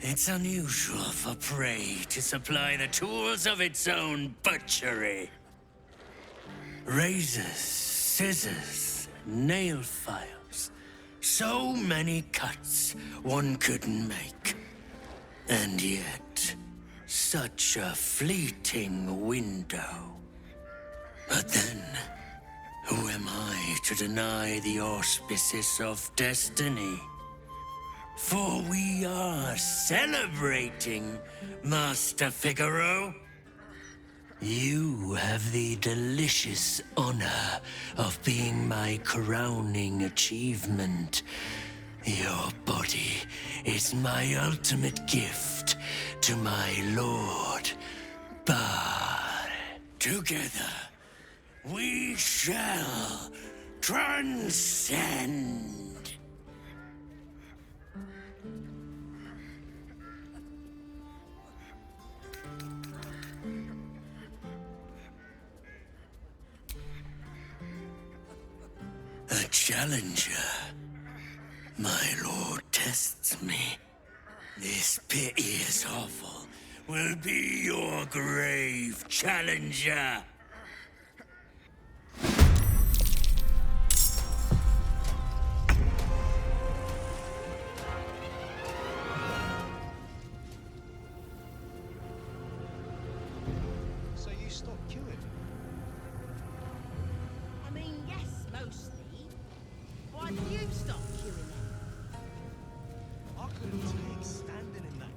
It's unusual for prey to supply the tools of its own butchery. Razors, scissors, nail files. So many cuts one couldn't make. And yet, such a fleeting window. But then, who am I to deny the auspices of destiny? For we are celebrating, Master Figaro. You have the delicious honor of being my crowning achievement. Your body is my ultimate gift to my lord, Bard. Together, we shall transcend. A challenger. My lord tests me. This piteous hovel will be your grave, challenger. So you stopped queuing? I mean, yes, mostly. Why do you stop queuing then? I couldn't take standing in that.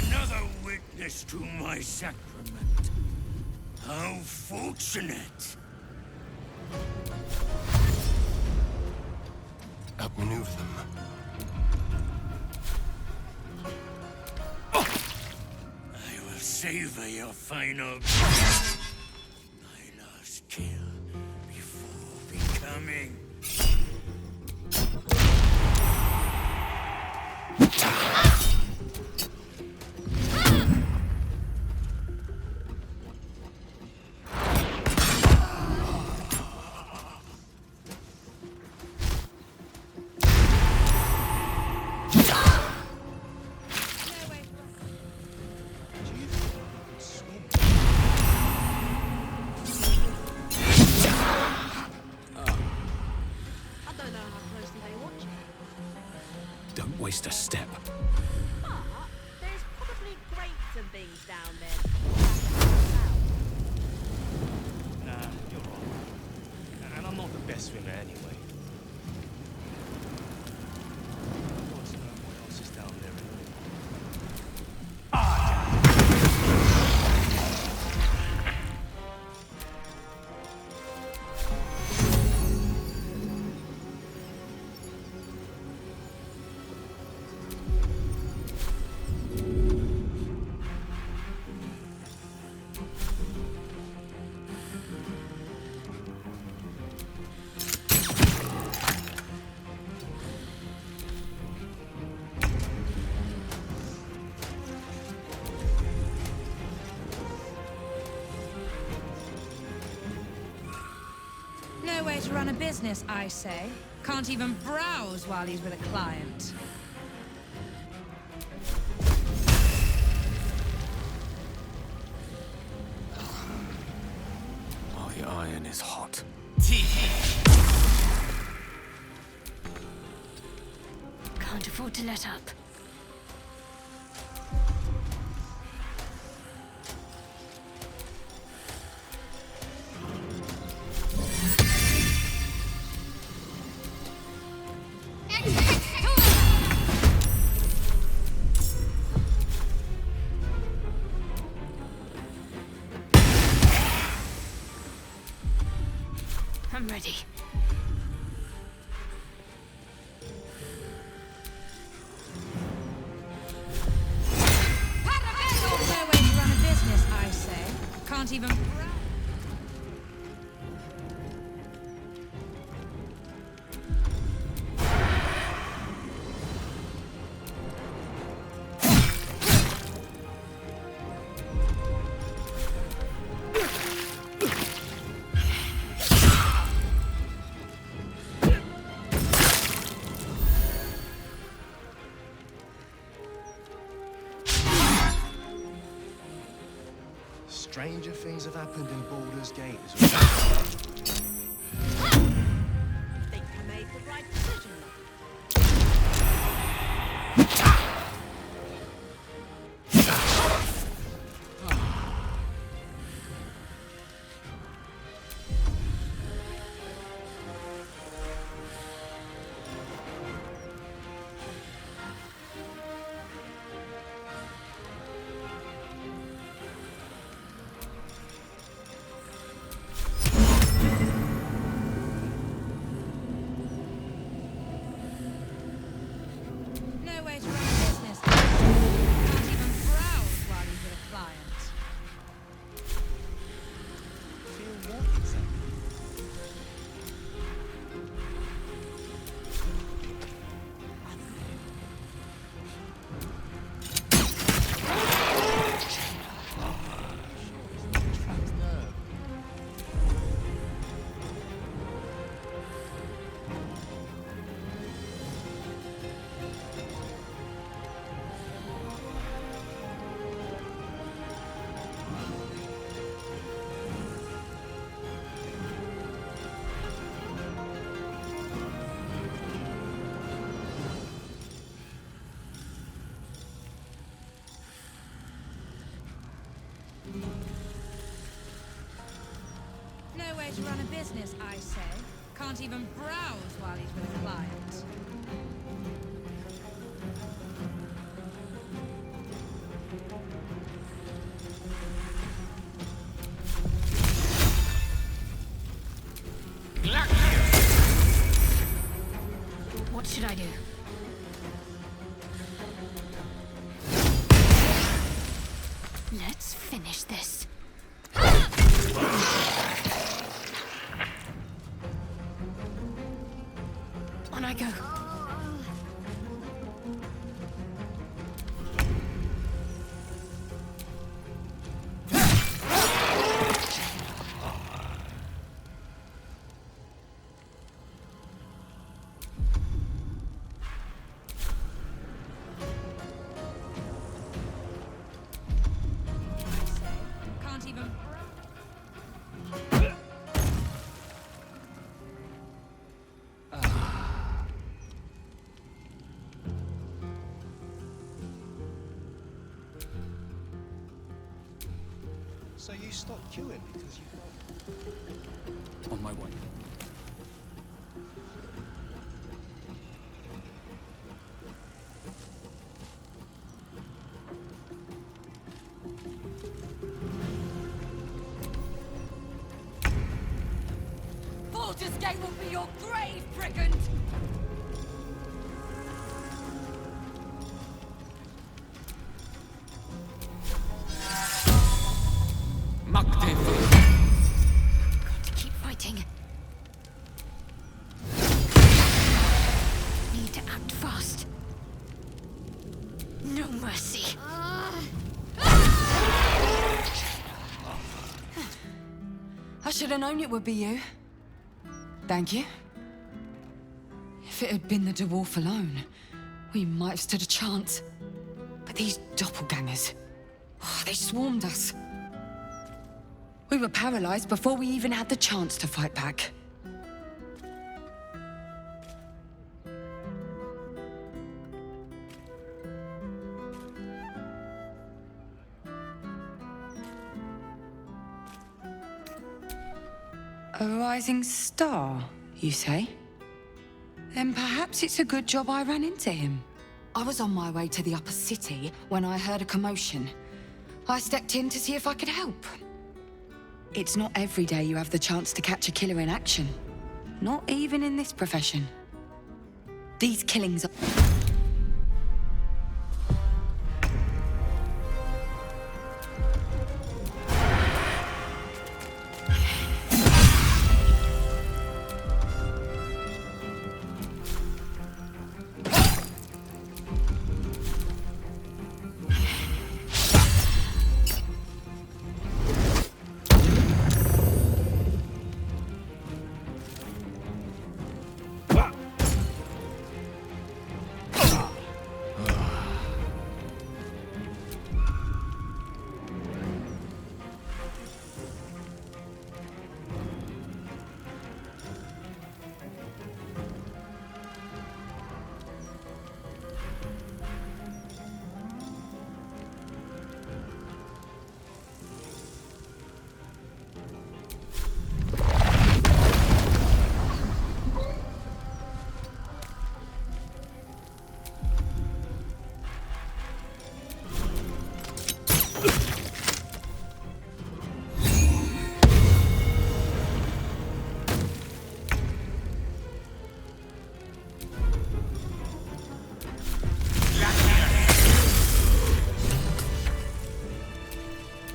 Another witness to my sacrament. How fortunate. Outmaneuver them. I will savor your final my last kill before becoming. Don't waste a step. But there's probably grates and things down there. Nah, you're right. And I'm not the best swimmer anyway. What's what else is down there anyway? No way to run a business, I say. Can't even browse while he's with a client. My iron is hot. Can't afford to let up. ready. No way to run a business, I say. Can't even... Stranger things have happened in Baldur's Gate as well. Think I made the right decision. No way to run a business, I say. Can't even browse while he's with a client. Feel what exactly? No way to run a business, I say. Can't even browse while he's with a client. What should I do? Let's finish this. On I go. I say. Can't even... So you stopped queuing because you got... On my way. Baldur's Gate will be your grave, brigand! Got to keep fighting. Need to act fast. No mercy. I should have known it would be you. Thank you. If it had been the dwarf alone, we might have stood a chance. But these doppelgangers, they swarmed us. We were paralyzed before we even had the chance to fight back. A rising star, you say? Then perhaps it's a good job I ran into him. I was on my way to the upper city when I heard a commotion. I stepped in to see if I could help. It's not every day you have the chance to catch a killer in action. Not even in this profession. These killings are...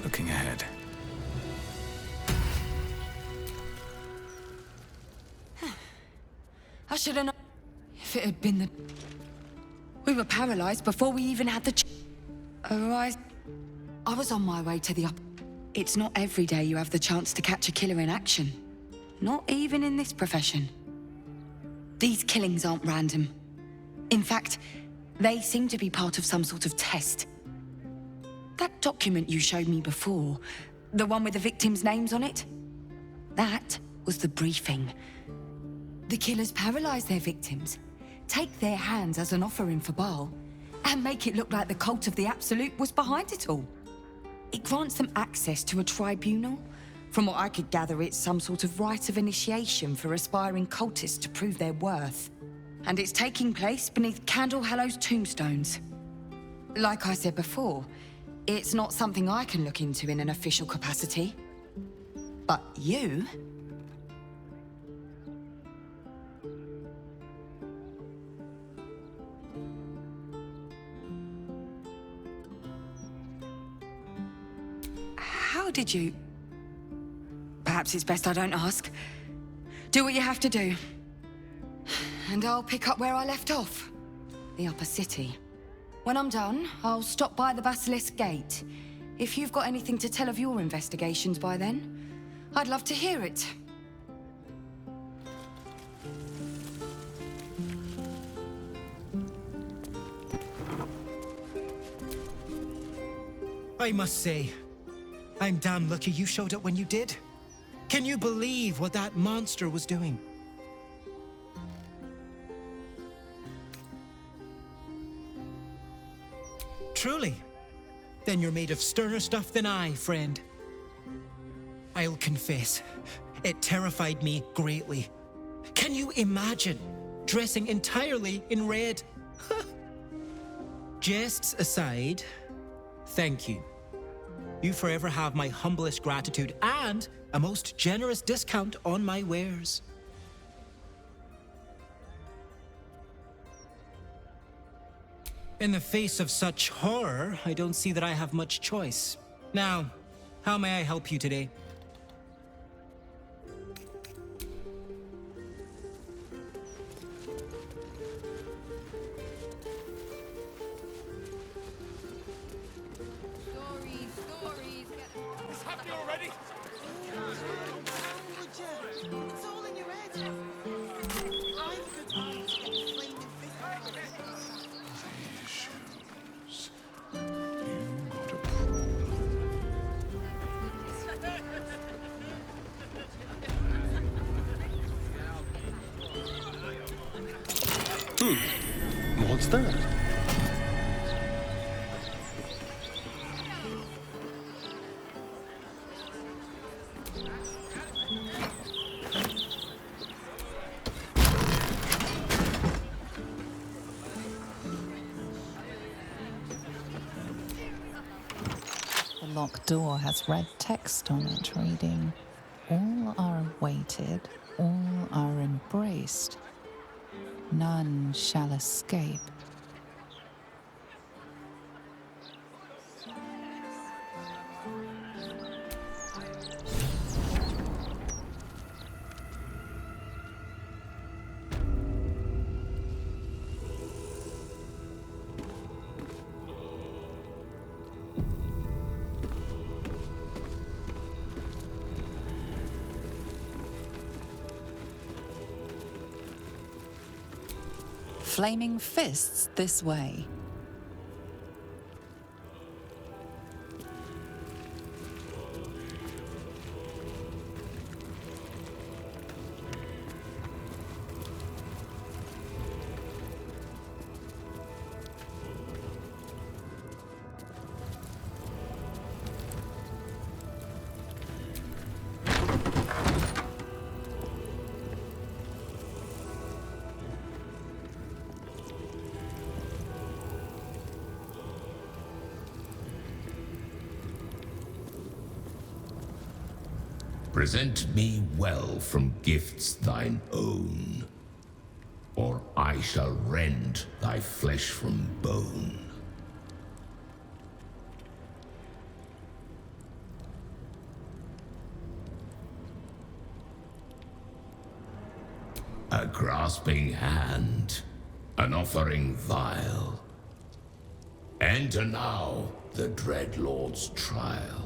Looking ahead. I should have known. If it had been the... We were paralyzed before we even had the arise. I was on my way to the up... It's not every day you have the chance to catch a killer in action. Not even in this profession. These killings aren't random. In fact, they seem to be part of some sort of test. That document you showed me before, the one with the victims' names on it, that was the briefing. The killers paralyze their victims, take their hands as an offering for Baal, and make it look like the cult of the Absolute was behind it all. It grants them access to a tribunal. From what I could gather, it's some sort of rite of initiation for aspiring cultists to prove their worth. And it's taking place beneath Candlehallow's tombstones. Like I said before, it's not something I can look into in an official capacity. But you... How did you... Perhaps it's best I don't ask. Do what you have to do. And I'll pick up where I left off. The upper city. When I'm done, I'll stop by the Basilisk Gate. If you've got anything to tell of your investigations by then, I'd love to hear it. I must say, I'm damn lucky you showed up when you did. Can you believe what that monster was doing? Truly? Then you're made of sterner stuff than I, friend. I'll confess, it terrified me greatly. Can you imagine dressing entirely in red? Jests aside, thank you. You forever have my humblest gratitude and a most generous discount on my wares. In the face of such horror, I don't see that I have much choice. Now, how may I help you today? It's all in your head. I'm good mind to get the flaming Issues. You got a problem. What's that? The locked door has red text on it reading, "All are awaited all are embraced, none shall escape. Flaming fists this way. Present me well from gifts thine own, or I shall rend thy flesh from bone. A grasping hand, an offering vile. Enter now the Dread Lord's trial.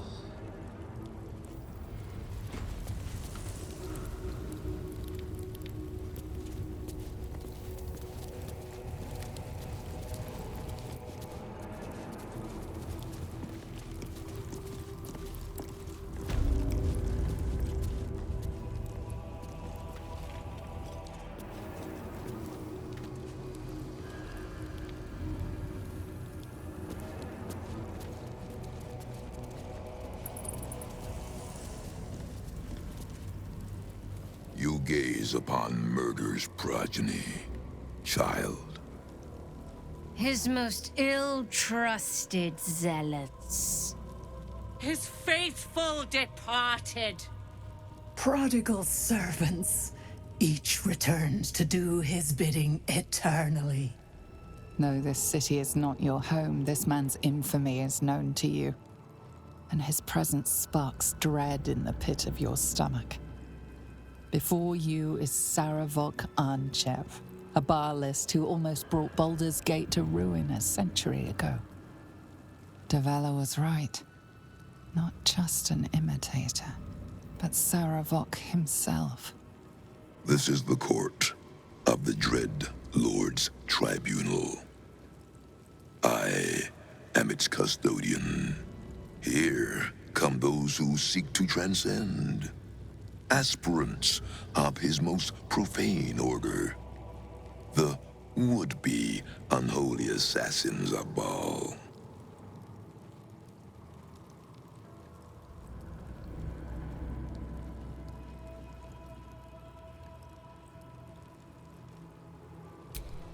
You gaze upon murder's progeny, child. His most ill-trusted zealots. His faithful departed. Prodigal servants, each returns to do his bidding eternally. No, this city is not your home. This man's infamy is known to you, and his presence sparks dread in the pit of your stomach. Before you is Saravok Arnchev, a Baalist who almost brought Baldur's Gate to ruin a century ago. Davella was right. Not just an imitator, but Saravok himself. This is the court of the Dread Lord's Tribunal. I am its custodian. Here come those who seek to transcend. Aspirants of his most profane order. The would-be unholy assassins of Baal.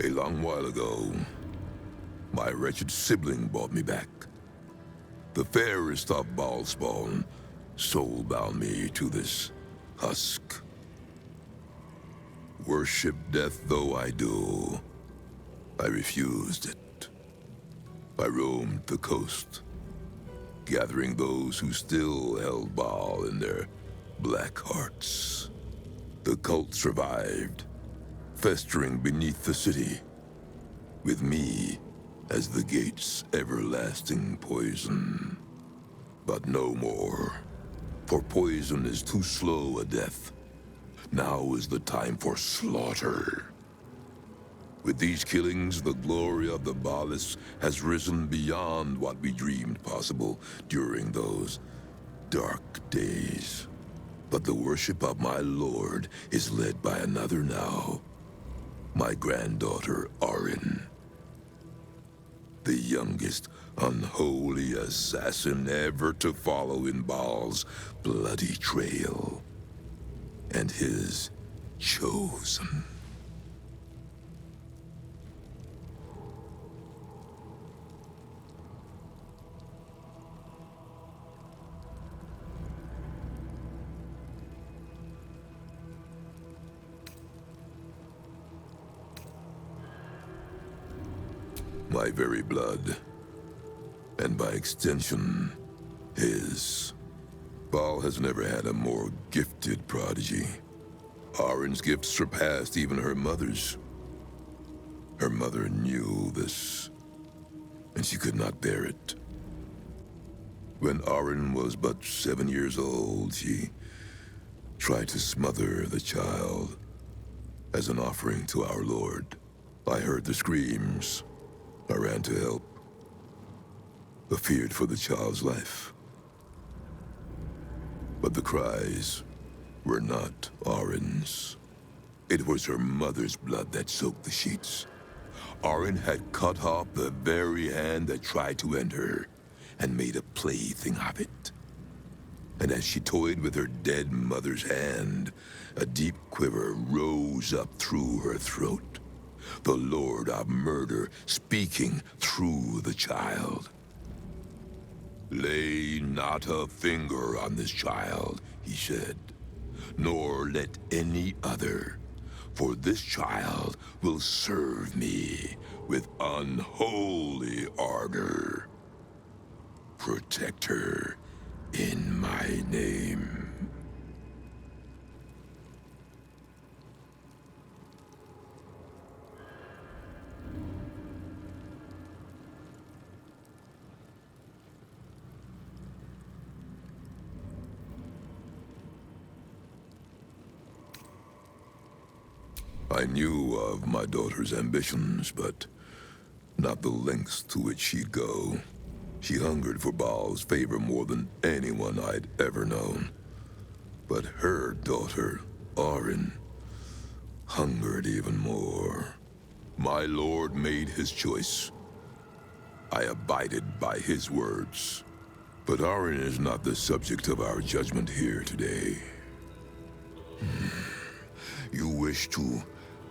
A long while ago, my wretched sibling brought me back. The fairest of Baal spawn soul-bound me to this husk. Worship death though I do, I refused it. I roamed the coast, gathering those who still held Baal in their black hearts. The cult survived, festering beneath the city, with me as the gate's everlasting poison. But no more, for poison is too slow a death. Now is the time for slaughter. With these killings, the glory of the Baalists has risen beyond what we dreamed possible during those dark days. But the worship of my lord is led by another now. My granddaughter, Arin. The youngest unholy assassin ever to follow in Baal's bloody trail. And his chosen. My very blood. And by extension, his. Baal has never had a more gifted prodigy. Arin's gifts surpassed even her mother's. Her mother knew this, and she could not bear it. When Arin was but 7 years old, she tried to smother the child as an offering to our Lord. I heard the screams. I ran to help, but feared for the child's life. But the cries were not Arin's. It was her mother's blood that soaked the sheets. Arin had cut off the very hand that tried to end her, and made a plaything of it. And as she toyed with her dead mother's hand, a deep quiver rose up through her throat. The Lord of Murder speaking through the child. "Lay not a finger on this child," he said, "nor let any other, for this child will serve me with unholy ardor. Protect her in my name." I knew of my daughter's ambitions, but not the lengths to which she'd go. She hungered for Baal's favor more than anyone I'd ever known. But her daughter, Arin, hungered even more. My lord made his choice. I abided by his words. But Arin is not the subject of our judgment here today. You wish to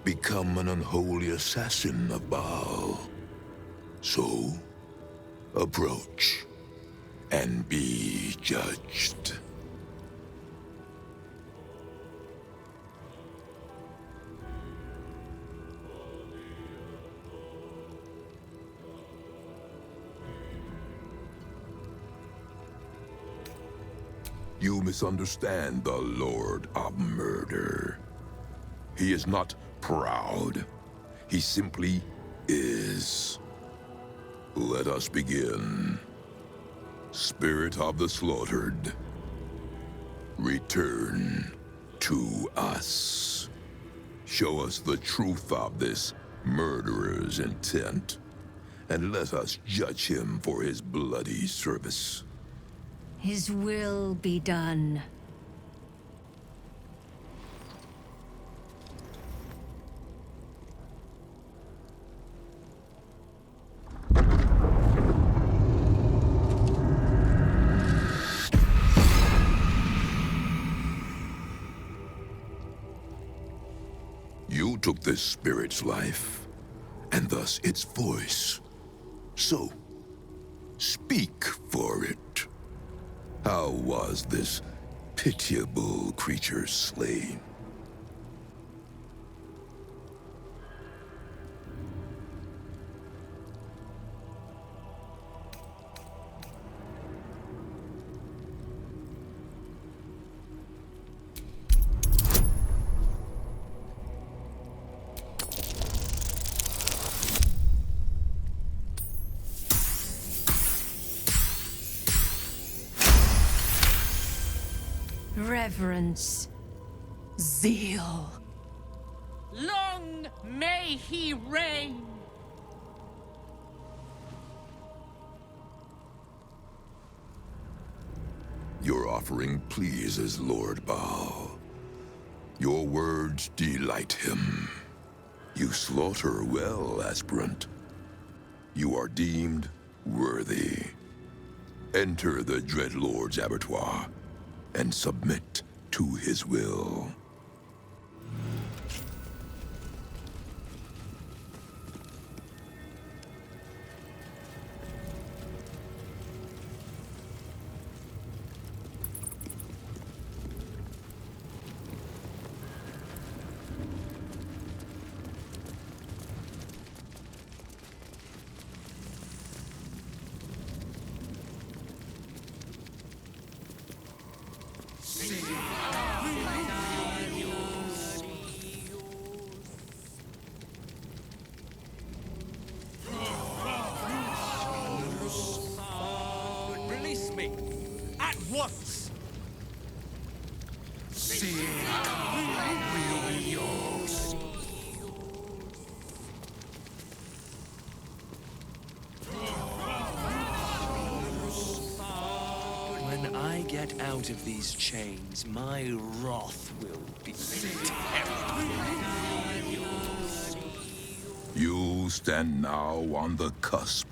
become an unholy assassin of Baal. So, approach and be judged. You misunderstand the Lord of Murder. He is not proud. He simply is. Let us begin. Spirit of the slaughtered, return to us. Show us the truth of this murderer's intent, and let us judge him for his bloody service. His will be done. You took this spirit's life, and thus its voice. So, speak for it. How was this pitiable creature slain? Reverence. Zeal. Long may he reign! Your offering pleases Lord Baal. Your words delight him. You slaughter well, aspirant. You are deemed worthy. Enter the Dread Lord's abattoir and submit to his will. get out of these chains, my wrath will be terrible. You stand now on the cusp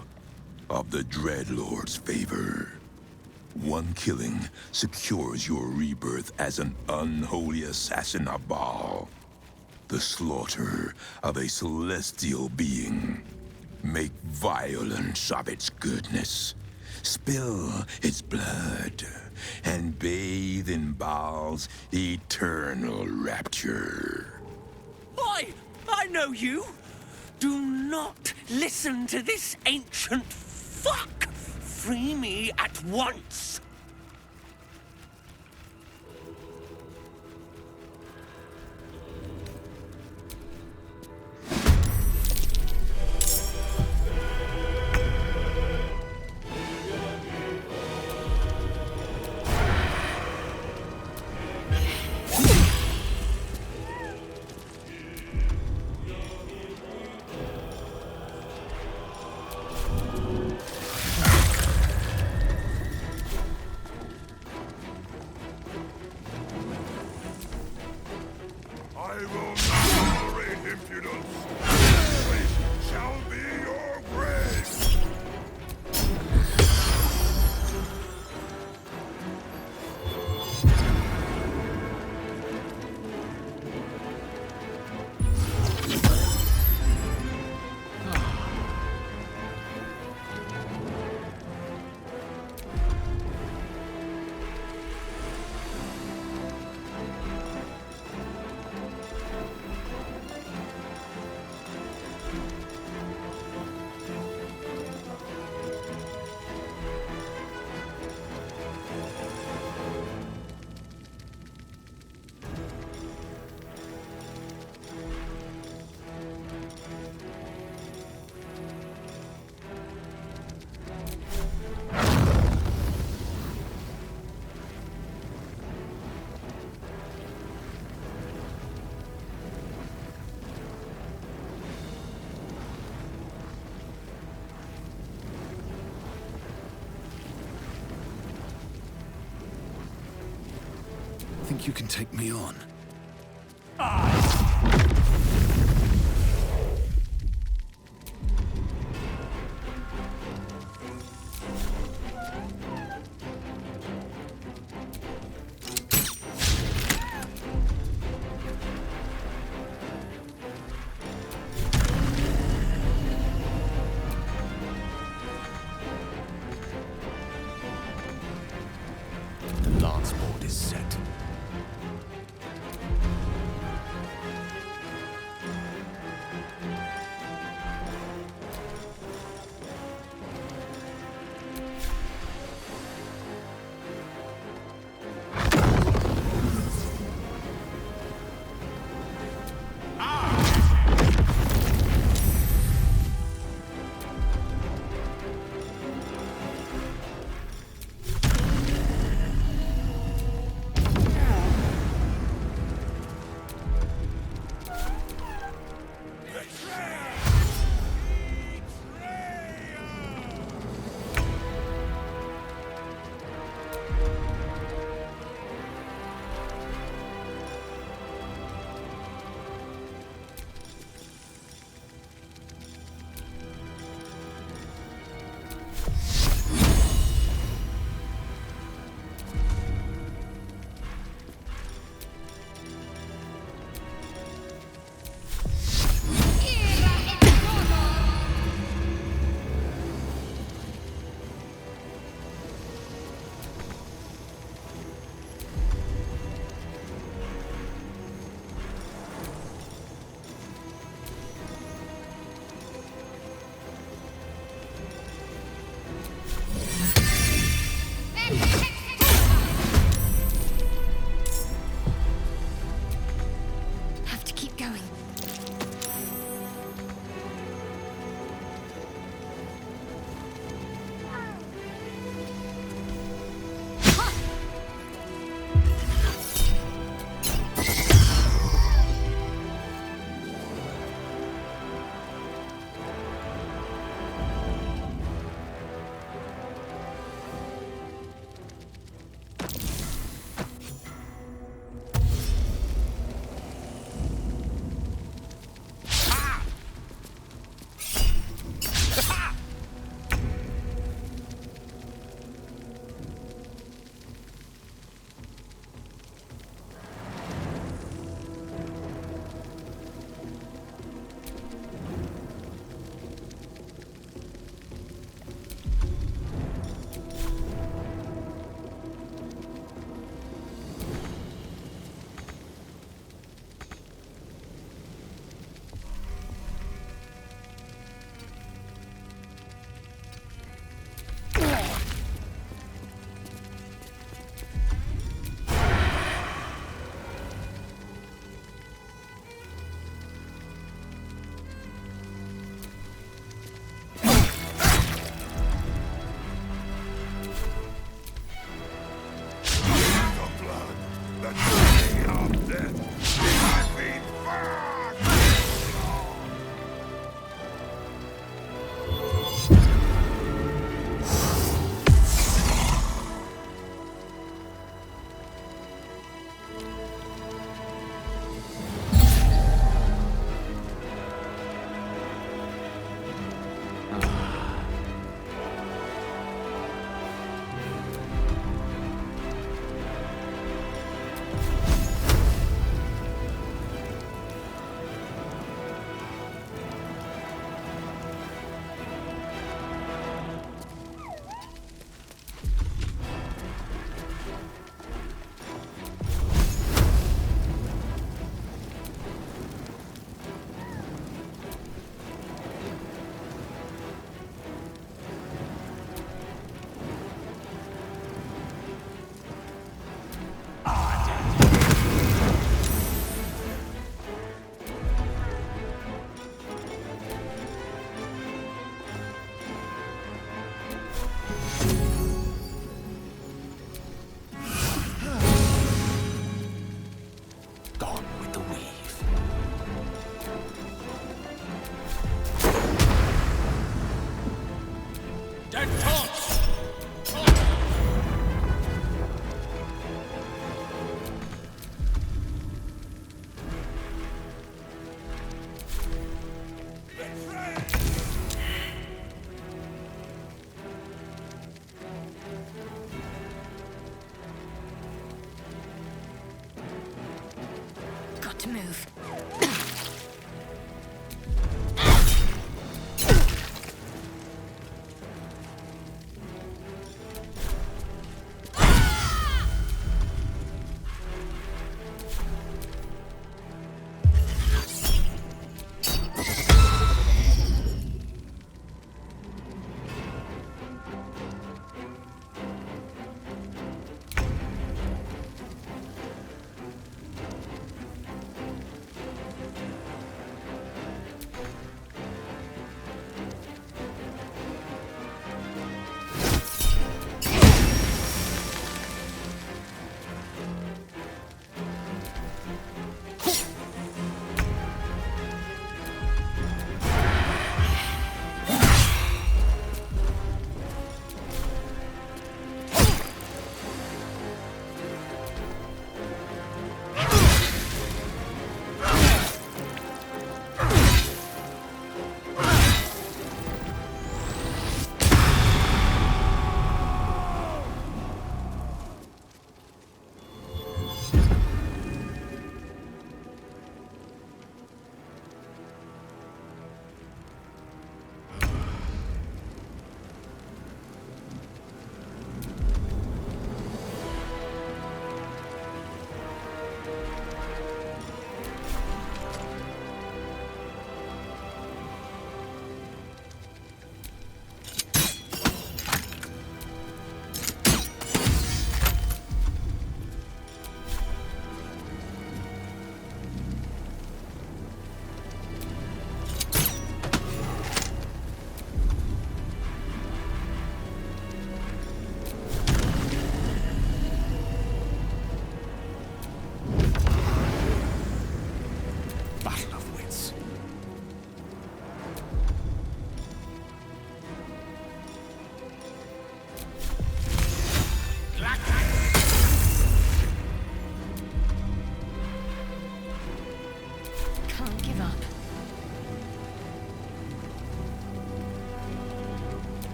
of the Dreadlord's favor. One killing secures your rebirth as an unholy assassin of Baal. The slaughter of a celestial being. Make violence of its goodness. Spill its blood, and bathe in Baal's eternal rapture. Boy, I know you! Do not listen to this ancient fuck! Free me at once! I will not tolerate impudence. This place shall be your grave. Think you can take me on? The lance board is set.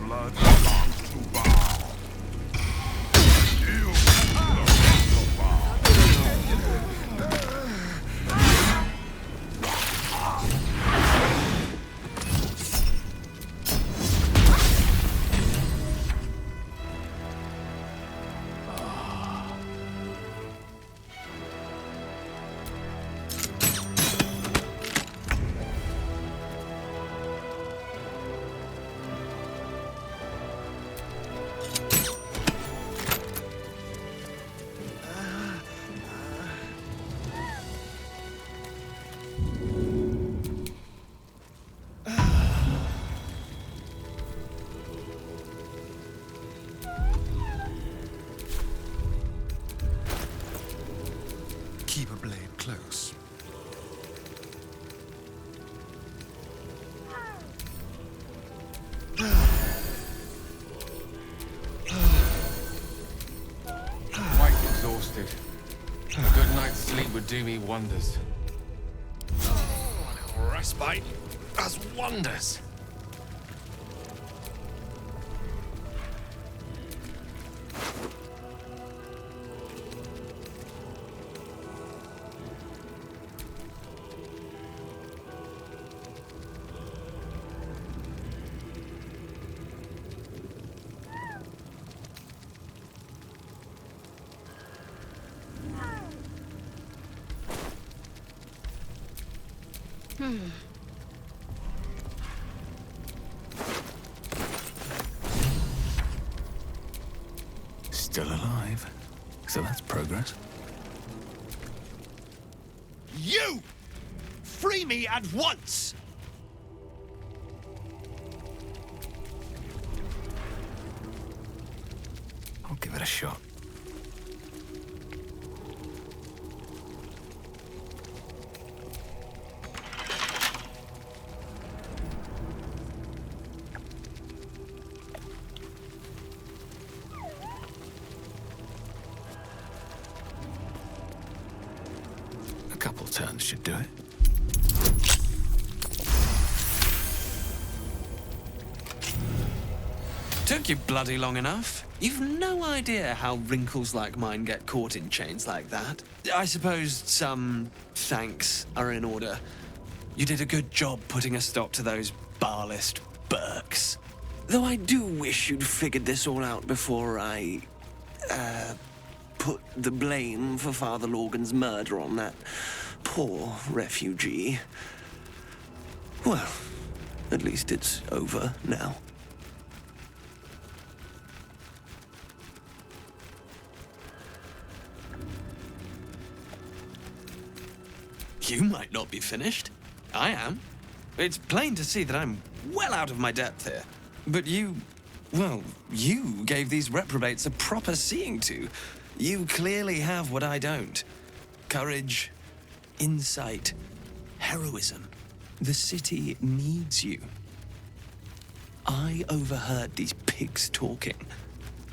blood belongs to Baal. Yield to the wrath of Baal. Keep a blade close. Quite exhausted. A good night's sleep would do me wonders. Oh, a little respite does wonders. Still alive. So that's progress. You! Free me at once! I'll give it a shot. A couple turns should do it. Took you bloody long enough. You've no idea how wrinkles like mine get caught in chains like that. I suppose some thanks are in order. You did a good job putting a stop to those Baalist Burks. Though I do wish you'd figured this all out before I, put the blame for Father Lorgan's murder on that poor refugee. Well, at least it's over now. You might not be finished. I am. It's plain to see that I'm well out of my depth here. But you gave these reprobates a proper seeing to. You clearly have what I don't. Courage, insight, heroism. The city needs you. I overheard these pigs talking.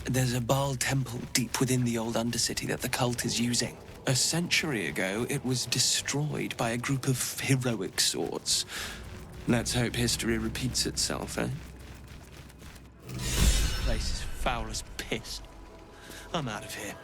There's a Baal temple deep within the old Undercity that the cult is using. A century ago, it was destroyed by a group of heroic sorts. Let's hope history repeats itself, eh? This place is foul as piss. I'm out of here.